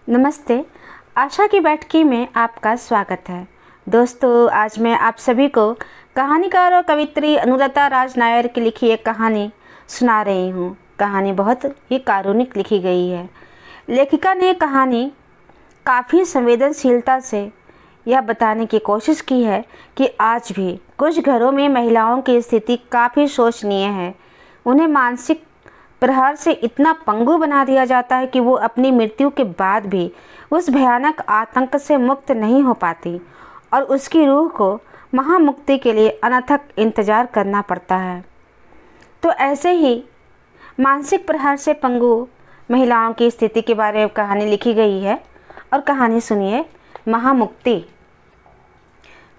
नमस्ते। आशा की बैठकी में आपका स्वागत है। दोस्तों, आज मैं आप सभी को कहानीकार और कवित्री अनुराधा राज नायर की लिखी एक कहानी सुना रही हूँ। कहानी बहुत ही कारुणिक लिखी गई है। लेखिका ने कहानी काफ़ी संवेदनशीलता से यह बताने की कोशिश की है कि आज भी कुछ घरों में महिलाओं की स्थिति काफ़ी शोचनीय है। उन्हें मानसिक प्रहार से इतना पंगु बना दिया जाता है कि वो अपनी मृत्यु के बाद भी उस भयानक आतंक से मुक्त नहीं हो पाती और उसकी रूह को महामुक्ति के लिए अनथक इंतजार करना पड़ता है। तो ऐसे ही मानसिक प्रहार से पंगु महिलाओं की स्थिति के बारे में कहानी लिखी गई है और कहानी सुनिए। महामुक्ति।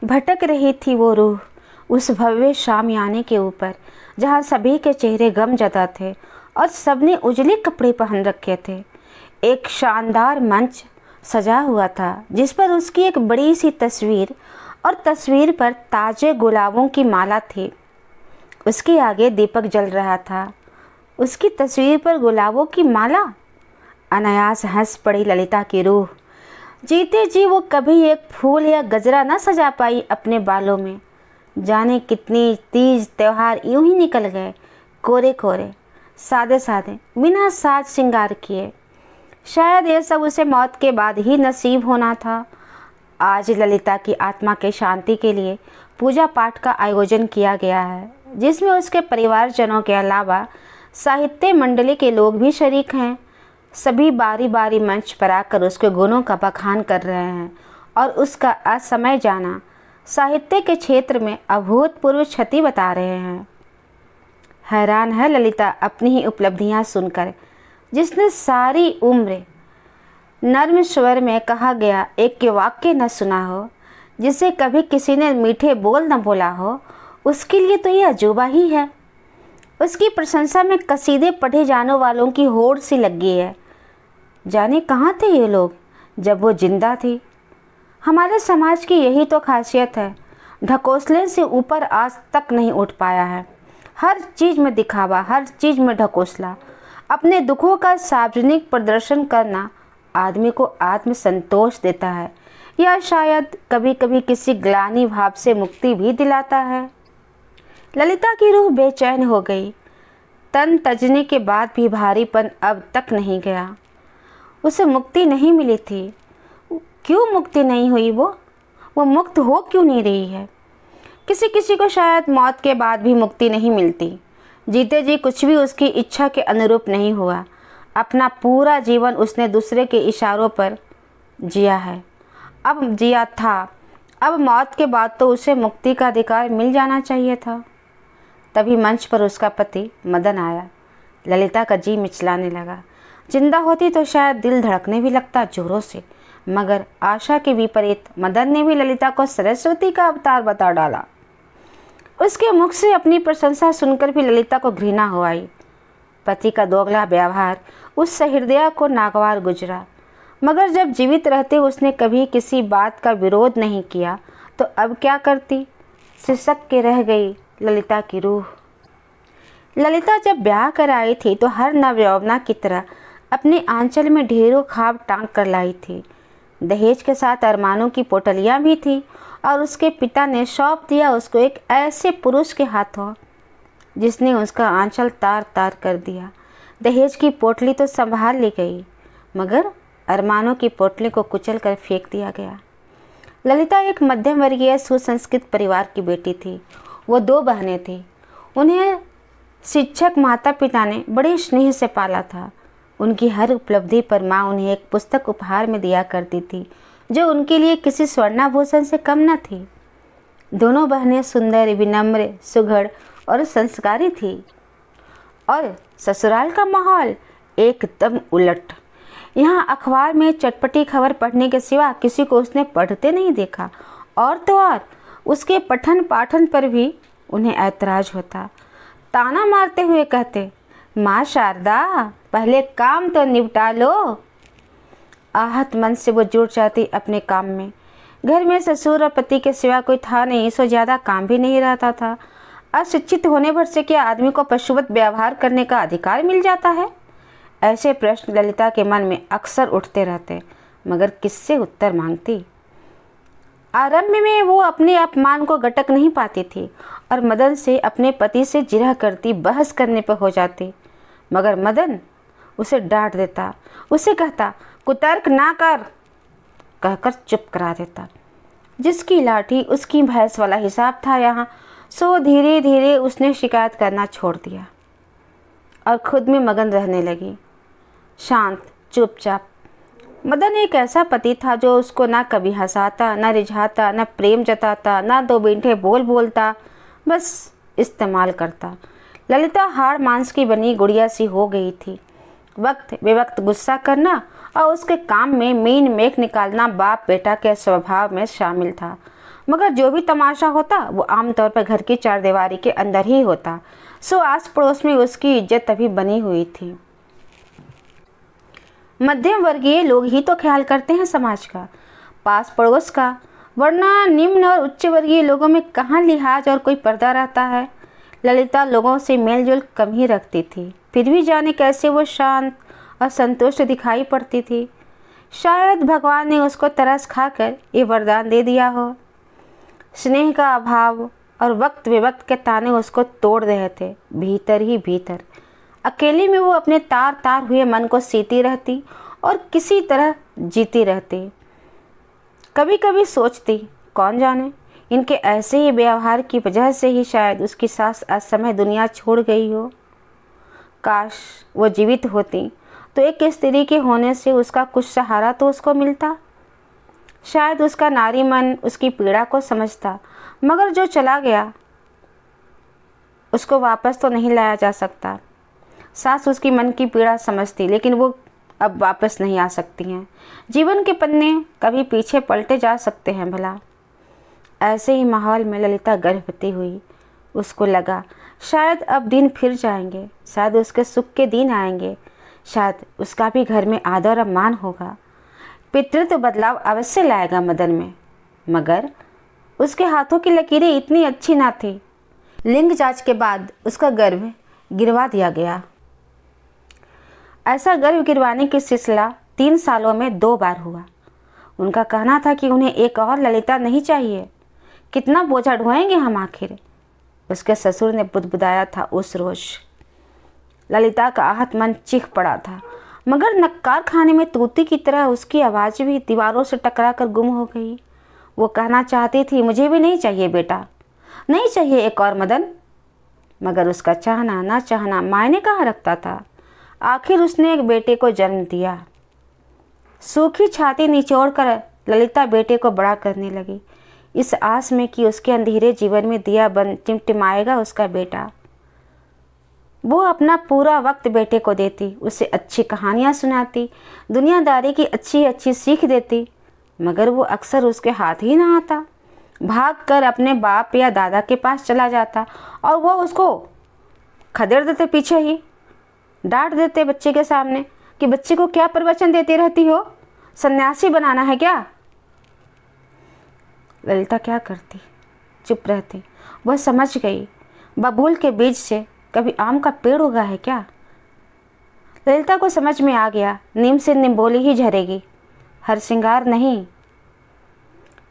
भटक रही थी वो रूह उस भव्य शामियाने के ऊपर जहाँ सभी के चेहरे गमज़दा थे और सबने उजले कपड़े पहन रखे थे। एक शानदार मंच सजा हुआ था जिस पर उसकी एक बड़ी सी तस्वीर और तस्वीर पर ताजे गुलाबों की माला थी। उसके आगे दीपक जल रहा था। उसकी तस्वीर पर गुलाबों की माला। अनायास हंस पड़ी ललिता की रूह। जीते जी वो कभी एक फूल या गजरा न सजा पाई अपने बालों में। जाने कितनी तीज त्योहार यूं ही निकल गए, कोरे कोरे, सादे सादे, बिना साज श्रृंगार किए। शायद ये सब उसे मौत के बाद ही नसीब होना था। आज ललिता की आत्मा के शांति के लिए पूजा पाठ का आयोजन किया गया है, जिसमें उसके परिवारजनों के अलावा साहित्य मंडली के लोग भी शरीक हैं। सभी बारी बारी मंच पर आकर उसके गुणों का बखान कर रहे हैं और उसका असमय जाना साहित्य के क्षेत्र में अभूतपूर्व क्षति बता रहे हैं। हैरान है ललिता अपनी ही उपलब्धियां सुनकर, जिसने सारी उम्र नर्म स्वर में कहा गया एक वाक्य न सुना हो, जिसे कभी किसी ने मीठे बोल न बोला हो। उसके लिए तो ये अजूबा ही है। उसकी प्रशंसा में कसीदे पढ़े जाने वालों की होड़ सी लगी है। जाने कहाँ थे ये लोग जब वो जिंदा थी। हमारे समाज की यही तो खासियत है, ढकोसले से ऊपर आज तक नहीं उठ पाया है। हर चीज़ में दिखावा, हर चीज़ में ढकोसला। अपने दुखों का सार्वजनिक प्रदर्शन करना आदमी को आत्मसंतोष देता है या शायद कभी कभी किसी ग्लानि भाव से मुक्ति भी दिलाता है। ललिता की रूह बेचैन हो गई। तन तजने के बाद भी भारीपन अब तक नहीं गया। उसे मुक्ति नहीं मिली थी। क्यों मुक्ति नहीं हुई? वो मुक्त हो क्यों नहीं रही है? किसी किसी को शायद मौत के बाद भी मुक्ति नहीं मिलती। जीते जी कुछ भी उसकी इच्छा के अनुरूप नहीं हुआ। अपना पूरा जीवन उसने दूसरे के इशारों पर जिया है। अब जिया था। अब मौत के बाद तो उसे मुक्ति का अधिकार मिल जाना चाहिए था। तभी मंच पर उसका पति मदन आया। ललिता का जी मिचलाने लगा। जिंदा होती तो शायद दिल धड़कने भी लगता जोरों से, मगर आशा के विपरीत मदन ने भी ललिता को सरस्वती का अवतार बता डाला। उसके मुख से अपनी प्रशंसा सुनकर भी ललिता को घृणा हो आई। पति का दोगला व्यवहार उस सहृदया को नागवार गुजरा, मगर जब जीवित रहते उसने कभी किसी बात का विरोध नहीं किया तो अब क्या करती? सिसक के रह गई ललिता की रूह। ललिता जब ब्याह कर आई थी तो हर नवयौवना की तरह अपने आंचल में ढेरों खाब टांग कर लाई थी। दहेज के साथ अरमानों की पोटलियाँ भी थी और उसके पिता ने सौंप दिया उसको एक ऐसे पुरुष के हाथों जिसने उसका आंचल तार तार कर दिया। दहेज की पोटली तो संभाल ली गई, मगर अरमानों की पोटली को कुचल कर फेंक दिया गया। ललिता एक मध्यम वर्गीय सुसंस्कृत परिवार की बेटी थी। वो 2 बहनें थीं। उन्हें शिक्षक माता पिता ने बड़े स्नेह से पाला था। उनकी हर उपलब्धि पर माँ उन्हें एक पुस्तक उपहार में दिया करती थी, जो उनके लिए किसी स्वर्णाभूषण से कम न थी। दोनों बहनें सुंदर, विनम्र, सुघड़ और संस्कारी थी। और ससुराल का माहौल एकदम उलट। यहाँ अखबार में चटपटी खबर पढ़ने के सिवा किसी को उसने पढ़ते नहीं देखा। और तो और उसके पठन पाठन पर भी उन्हें ऐतराज होता। ताना मारते हुए कहते, माँ शारदा, पहले काम तो निपटा लो। आहत मन से वो जुट जाती अपने काम में। घर में ससुर और पति के सिवा कोई था नहीं, सो ज़्यादा काम भी नहीं रहता था। अशिक्षित होने भर से क्या आदमी को पशुवत व्यवहार करने का अधिकार मिल जाता है? ऐसे प्रश्न ललिता के मन में अक्सर उठते रहते, मगर किससे उत्तर मांगती। आरंभ में वो अपने अपमान को गटक नहीं पाती थी और मदन से अपने पति से जिरह करती, बहस करने पर हो जाती, मगर मदन उसे डांट देता, उसे कहता कुतर्क ना कर कहकर चुप करा देता। जिसकी लाठी उसकी भैंस वाला हिसाब था यहाँ। सो धीरे धीरे उसने शिकायत करना छोड़ दिया और खुद में मगन रहने लगी, शांत चुपचाप। मदन एक ऐसा पति था जो उसको ना कभी हंसाता, ना रिझाता, ना प्रेम जताता, ना दो मीठे बोल बोलता, बस इस्तेमाल करता। ललिता हाड़ मांस की बनी गुड़िया सी हो गई थी। वक्त बेवक्त गुस्सा करना और उसके काम में मीन मेख निकालना बाप बेटा के स्वभाव में शामिल था, मगर जो भी तमाशा होता वो आमतौर पर घर की चारदीवारी के अंदर ही होता। सो आस पड़ोस में उसकी इज्जत अभी बनी हुई थी। मध्यम वर्गीय लोग ही तो ख्याल करते हैं समाज का, पास पड़ोस का, वरना निम्न और उच्च वर्गीय लोगों में कहाँ लिहाज और कोई पर्दा रहता है। ललिता लोगों से मेलजोल कम ही रखती थी, फिर भी जाने कैसे वो शांत और संतुष्ट दिखाई पड़ती थी। शायद भगवान ने उसको तरस खाकर ये वरदान दे दिया हो। स्नेह का अभाव और वक्त बेवक्त के ताने उसको तोड़ रहे थे, भीतर ही भीतर। अकेले में वो अपने तार तार हुए मन को सीती रहती और किसी तरह जीती रहती। कभी कभी सोचती, कौन जाने इनके ऐसे ही व्यवहार की वजह से ही शायद उसकी सास असमय दुनिया छोड़ गई हो। काश वो जीवित होती तो एक स्त्री के होने से उसका कुछ सहारा तो उसको मिलता। शायद उसका नारी मन उसकी पीड़ा को समझता, मगर जो चला गया उसको वापस तो नहीं लाया जा सकता। सास उसकी मन की पीड़ा समझती, लेकिन वो अब वापस नहीं आ सकती हैं। जीवन के पन्ने कभी पीछे पलटे जा सकते हैं भला। ऐसे ही माहौल में ललिता गर्भवती हुई। उसको लगा शायद अब दिन फिर जाएंगे, शायद उसके सुख के दिन आएंगे, शायद उसका भी घर में आदर और मान होगा। पितृत्व बदलाव अवश्य लाएगा मदन में, मगर उसके हाथों की लकीरें इतनी अच्छी ना थी। लिंग जांच के बाद उसका गर्भ गिरवा दिया गया। ऐसा गर्भ गिरवाने की सिलसिला 3 सालों में 2 बार हुआ। उनका कहना था कि उन्हें एक और ललिता नहीं चाहिए, कितना बोझा ढोएंगे हम आखिर। उसके ससुर ने बुदबुदाया था उस रोज। ललिता का आहत मन चीख पड़ा था, मगर नक्कार खाने में तूती की तरह उसकी आवाज़ भी दीवारों से टकरा कर गुम हो गई। वो कहना चाहती थी, मुझे भी नहीं चाहिए बेटा, नहीं चाहिए एक और मदन। मगर उसका चाहना ना चाहना मायने कहाँ रखता था। आखिर उसने एक बेटे को जन्म दिया। सूखी छाती निचोड़कर ललिता बेटे को बड़ा करने लगी, इस आस में कि उसके अंधेरे जीवन में दिया बन टिमटिमाएगा उसका बेटा। वो अपना पूरा वक्त बेटे को देती, उसे अच्छी कहानियाँ सुनाती, दुनियादारी की अच्छी अच्छी सीख देती, मगर वो अक्सर उसके हाथ ही ना आता। भाग कर अपने बाप या दादा के पास चला जाता और वो उसको खदेड़ देते पीछे ही। डांट देते बच्चे के सामने कि बच्चे को क्या प्रवचन देती रहती हो, सन्यासी बनाना है क्या। ललिता क्या करती, चुप रहती। वह समझ गई, बबूल के बीज से कभी आम का पेड़ उगा है क्या। ललिता को समझ में आ गया, नीम से निम्बोली ही झरेगी, हर श्रृंगार नहीं।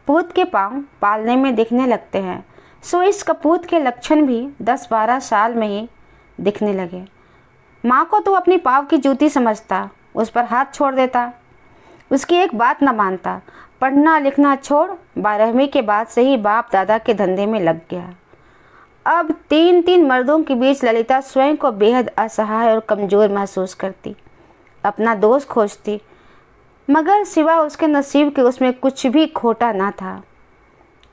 पूत के पांव पालने में दिखने लगते हैं, सो इस कपूत के लक्षण भी 10-12 साल में ही दिखने लगे। माँ को तो अपनी पाँव की जूती समझता, उस पर हाथ छोड़ देता, उसकी एक बात न मानता। पढ़ना लिखना छोड़ 12वीं के बाद से ही बाप दादा के धंधे में लग गया। अब 3 मर्दों के बीच ललिता स्वयं को बेहद असहाय और कमज़ोर महसूस करती, अपना दोष खोजती, मगर सिवा उसके नसीब के उसमें कुछ भी खोटा ना था।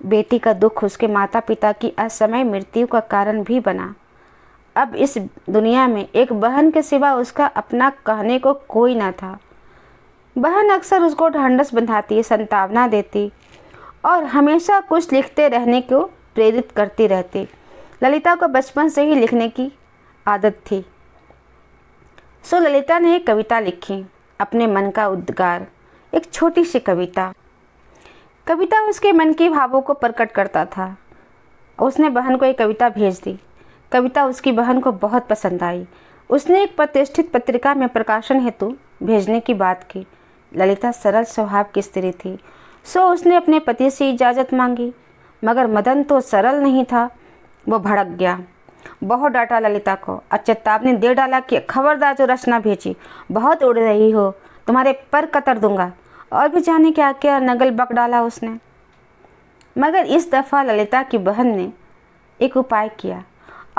बेटी का दुख उसके माता पिता की असमय मृत्यु का कारण भी बना। अब इस दुनिया में एक बहन के सिवा उसका अपना कहने को कोई ना था। बहन अक्सर उसको ढांढस बंधाती, संतावना देती और हमेशा कुछ लिखते रहने को प्रेरित करती रहती। ललिता को बचपन से ही लिखने की आदत थी, सो ललिता ने एक कविता लिखी, अपने मन का उद्गार, एक छोटी सी कविता। कविता उसके मन के भावों को प्रकट करता था। उसने बहन को एक कविता भेज दी। कविता उसकी बहन को बहुत पसंद आई। उसने एक प्रतिष्ठित पत्रिका में प्रकाशन हेतु भेजने की बात की। ललिता सरल स्वभाव की स्त्री थी, सो उसने अपने पति से इजाज़त मांगी। मगर मदन तो सरल नहीं था, वो भड़क गया। बहुत डांटा ललिता को और चेतावनी दे डाला कि खबरदार जो रचना भेजी, बहुत उड़ रही हो, तुम्हारे पर कतर दूंगा। और भी जाने क्या क्या नगल बक डाला उसने। मगर इस दफ़ा ललिता की बहन ने एक उपाय किया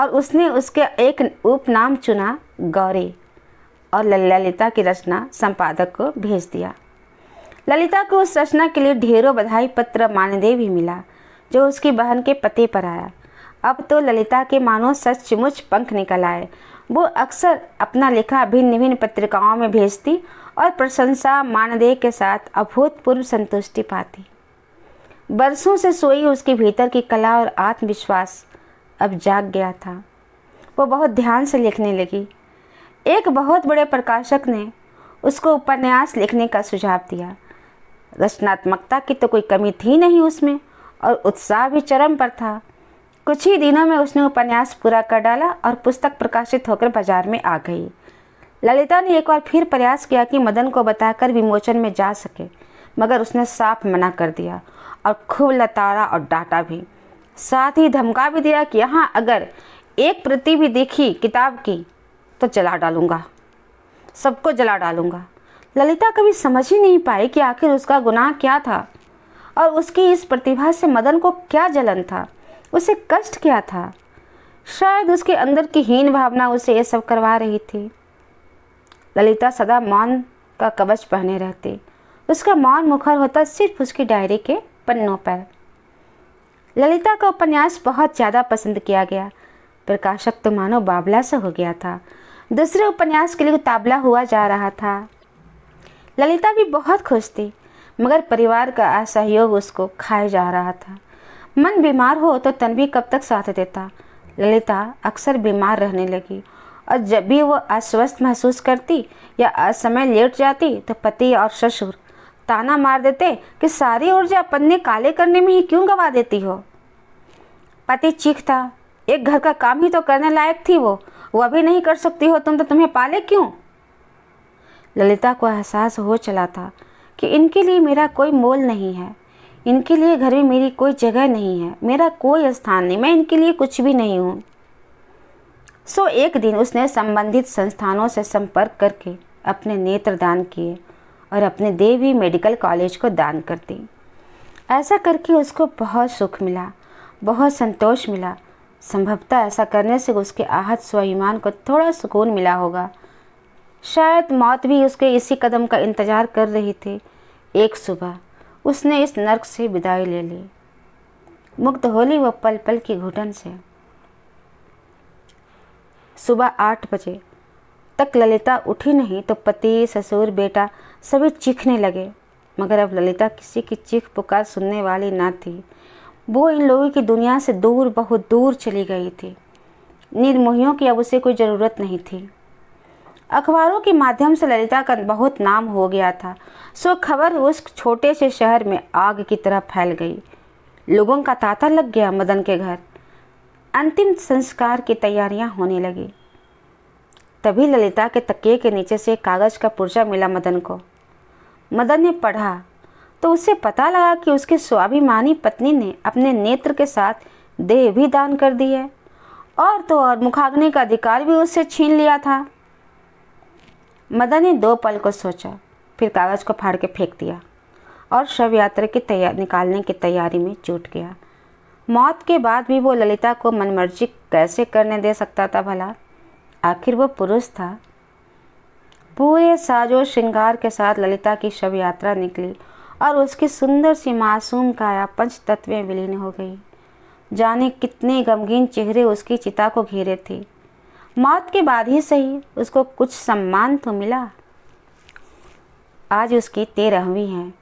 और उसने उसके एक उपनाम चुना, गौरी, और ललिता की रचना संपादक को भेज दिया। ललिता को उस रचना के लिए ढेरों बधाई पत्र मानदेय भी मिला जो उसकी बहन के पते पर आया। अब तो ललिता के मानो सचमुच पंख निकल आए। वो अक्सर अपना लिखा भिन्न भिन्न पत्रिकाओं में भेजती और प्रशंसा मानदेय के साथ अभूतपूर्व संतुष्टि पाती। बरसों से सोई उसके भीतर की कला और आत्मविश्वास अब जाग गया था। वो बहुत ध्यान से लिखने लगी। एक बहुत बड़े प्रकाशक ने उसको उपन्यास लिखने का सुझाव दिया। रचनात्मकता की तो कोई कमी थी नहीं उसमें और उत्साह भी चरम पर था। कुछ ही दिनों में उसने उपन्यास पूरा कर डाला और पुस्तक प्रकाशित होकर बाजार में आ गई। ललिता ने एक बार फिर प्रयास किया कि मदन को बताकर विमोचन में जा सके, मगर उसने साफ मना कर दिया और खूब लताड़ा और डांटा भी। साथ ही धमका भी दिया कि यहाँ अगर एक प्रति भी देखी किताब की तो जला डालूंगा, सबको जला डालूंगा। ललिता कभी समझ ही नहीं पाई कि आखिर उसका गुनाह क्या था और उसकी इस प्रतिभा से मदन को क्या जलन था, उसे कष्ट क्या था। शायद उसके अंदर की हीन भावना उसे ये सब करवा रही थी। ललिता सदा मौन का कवच पहने रहती। उसका मौन मुखर होता सिर्फ उसकी डायरी के पन्नों पर। ललिता का उपन्यास बहुत ज़्यादा पसंद किया गया। प्रकाशक तो मानो बावला सा हो गया था। दूसरे उपन्यास के लिए उतावला हुआ जा रहा था। ललिता भी बहुत खुश थी, मगर परिवार का असहयोग उसको खाए जा रहा था। मन बीमार हो तो तन भी कब तक साथ देता। ललिता अक्सर बीमार रहने लगी और जब भी वो अस्वस्थ महसूस करती या असमय लेट जाती तो पति और ससुर ताना मार देते कि सारी ऊर्जा पन्ने काले करने में ही क्यों गवा देती हो। पति चीखता, एक घर का काम ही तो करने लायक थी वो भी नहीं कर सकती हो तुम, तो तुम्हें पाले क्यों। ललिता को एहसास हो चला था कि इनके लिए मेरा कोई मोल नहीं है, इनके लिए घर में मेरी कोई जगह नहीं है, मेरा कोई स्थान नहीं, मैं इनके लिए कुछ भी नहीं हूँ। सो एक दिन उसने संबंधित संस्थानों से संपर्क करके अपने नेत्र दान किए और अपने देवी मेडिकल कॉलेज को दान कर दी। ऐसा करके उसको बहुत सुख मिला, बहुत संतोष मिला। संभवतः ऐसा करने से उसके आहत स्वाभिमान को थोड़ा सुकून मिला होगा। शायद मौत भी उसके इसी कदम का इंतज़ार कर रही थी। एक सुबह उसने इस नर्क से विदाई ले ली। मुक्त होली वो पल पल की घुटन से। सुबह 8 बजे तक ललिता उठी नहीं तो पति, ससुर, बेटा सभी चीखने लगे, मगर अब ललिता किसी की चीख पुकार सुनने वाली ना थी। वो इन लोगों की दुनिया से दूर, बहुत दूर चली गई थी। निर्मोहियों की अब उसे कोई ज़रूरत नहीं थी। अखबारों के माध्यम से ललिता का बहुत नाम हो गया था। सो खबर उस छोटे से शहर में आग की तरह फैल गई। लोगों का तांता लग गया मदन के घर। अंतिम संस्कार की तैयारियां होने लगी। तभी ललिता के तकिए के नीचे से कागज़ का पुर्जा मिला मदन को। मदन ने पढ़ा तो उसे पता लगा कि उसके स्वाभिमानी पत्नी ने अपने नेत्र के साथ देह भी दान कर दी है और तो और मुखाग्नि का अधिकार भी उससे छीन लिया था। मदन ने 2 पल को सोचा, फिर कागज़ को फाड़ के फेंक दिया और शव यात्रा की निकालने की तैयारी में जुट गया। मौत के बाद भी वो ललिता को मनमर्जी कैसे करने दे सकता था भला? आखिर वो पुरुष था। पूरे साजो श्रृंगार के साथ ललिता की शव यात्रा निकली और उसकी सुंदर सी मासूम काया पंच तत्व में विलीन हो गई। जाने कितने गमगीन चेहरे उसकी चिता को घेरे थे। मौत के बाद ही सही उसको कुछ सम्मान तो मिला। आज उसकी 13वीं है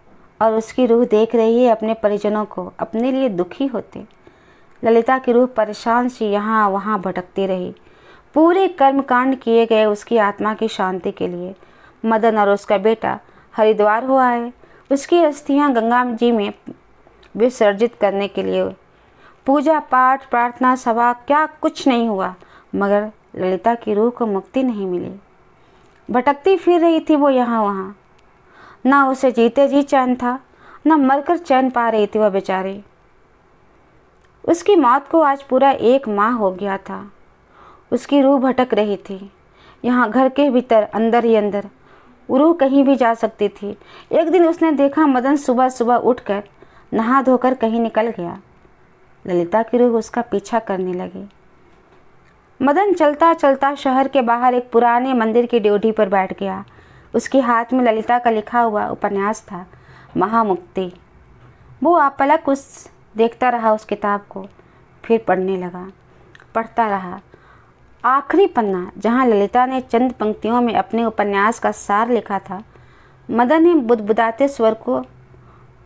और उसकी रूह देख रही है अपने परिजनों को अपने लिए दुखी होते। ललिता की रूह परेशान सी यहाँ वहाँ भटकती रही। पूरे कर्मकांड किए गए उसकी आत्मा की शांति के लिए। मदन और उसका बेटा हरिद्वार हो आए। उसकी अस्थियाँ गंगा जी में विसर्जित करने के लिए पूजा पाठ प्रार्थना सभा क्या कुछ नहीं हुआ, मगर ललिता की रूह को मुक्ति नहीं मिली। भटकती फिर रही थी वो यहाँ वहाँ। ना उसे जीते जी चैन था, ना मरकर चैन पा रही थी वह बेचारी। उसकी मौत को आज पूरा 1 माह हो गया था। उसकी रूह भटक रही थी यहाँ घर के भीतर, अंदर ही अंदर। रूह कहीं भी जा सकती थी। एक दिन उसने देखा मदन सुबह सुबह उठकर नहा धोकर कहीं निकल गया। ललिता की रूह उसका पीछा करने लगी। मदन चलता चलता शहर के बाहर एक पुराने मंदिर की ड्योढ़ी पर बैठ गया। उसके हाथ में ललिता का लिखा हुआ उपन्यास था, महामुक्ति। वो आपलक देखता रहा उस किताब को, फिर पढ़ने लगा। पढ़ता रहा। आखिरी पन्ना, जहाँ ललिता ने चंद पंक्तियों में अपने उपन्यास का सार लिखा था, मदन ने बुदबुदाते स्वर को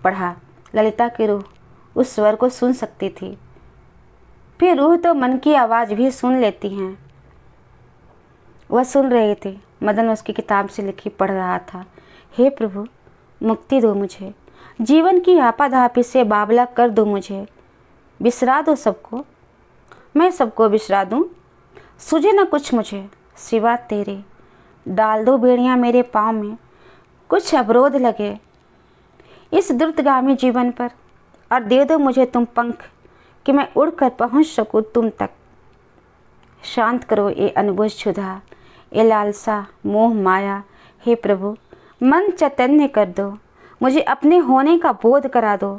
पढ़ा। ललिता की रूह उस स्वर को सुन सकती थी। फिर रूह तो मन की आवाज़ भी सुन लेती हैं। वह सुन रही थी। मदन उसकी किताब से लिखी पढ़ रहा था। हे प्रभु, मुक्ति दो मुझे, जीवन की आपाधापी से बावला कर दो मुझे, बिसरा दो सबको, मैं सबको बिसरा दूं, सूझे न कुछ मुझे सिवा तेरे, डाल दो बेड़ियाँ मेरे पाँव में, कुछ अवरोध लगे इस द्रुतगामी जीवन पर, और दे दो मुझे तुम पंख कि मैं उड़कर पहुंच सकूं तुम तक। शांत करो ये अनबुझ क्षुधा, ये लालसा मोह माया। हे प्रभु, मन चैतन्य कर दो, मुझे अपने होने का बोध करा दो,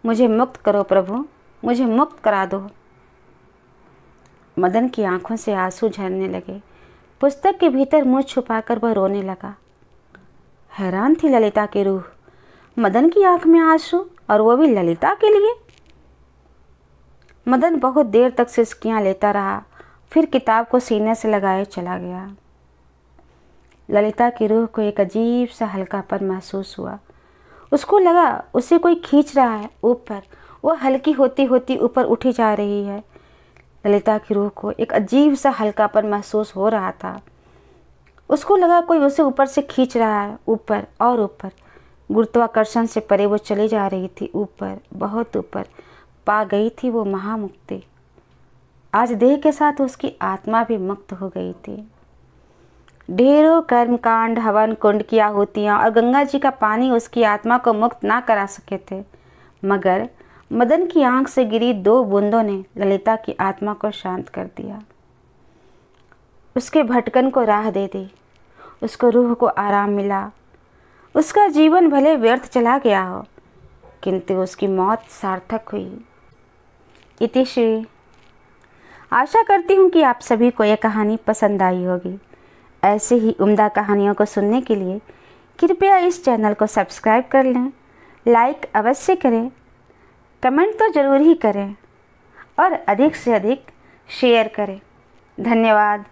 मुझे मुक्त करो प्रभु, मुझे मुक्त करा दो। मदन की आंखों से आंसू झरने लगे। पुस्तक के भीतर मुंह छुपाकर वह रोने लगा। हैरान थी ललिता की रूह। मदन की आंख में आंसू, और वो भी ललिता के लिए। मदन बहुत देर तक सिसकियां लेता रहा, फिर किताब को सीने से लगाए चला गया। ललिता की रूह को एक अजीब सा हल्कापन महसूस हुआ। उसको लगा उसे कोई खींच रहा है ऊपर। वो हल्की होती होती ऊपर उठी जा रही है। ललिता की रूह को एक अजीब सा हल्कापन महसूस हो रहा था। उसको लगा कोई उसे ऊपर से खींच रहा है, ऊपर और ऊपर। गुरुत्वाकर्षण से परे वो चली जा रही थी, ऊपर, बहुत ऊपर। पा गई थी वो महामुक्ति। आज देह के साथ उसकी आत्मा भी मुक्त हो गई थी। ढेरों कर्मकांड, हवन कुंड की आहुतियाँ और गंगा जी का पानी उसकी आत्मा को मुक्त ना करा सके थे, मगर मदन की आंख से गिरी 2 बूंदों ने ललिता की आत्मा को शांत कर दिया। उसके भटकन को राह दे दी। उसको रूह को आराम मिला। उसका जीवन भले व्यर्थ चला गया हो, किंतु उसकी मौत सार्थक हुई। इति श्री। आशा करती हूँ कि आप सभी को यह कहानी पसंद आई होगी। ऐसे ही उम्दा कहानियों को सुनने के लिए कृपया इस चैनल को सब्सक्राइब कर लें, लाइक अवश्य करें, कमेंट तो ज़रूर ही करें और अधिक से अधिक शेयर करें। धन्यवाद।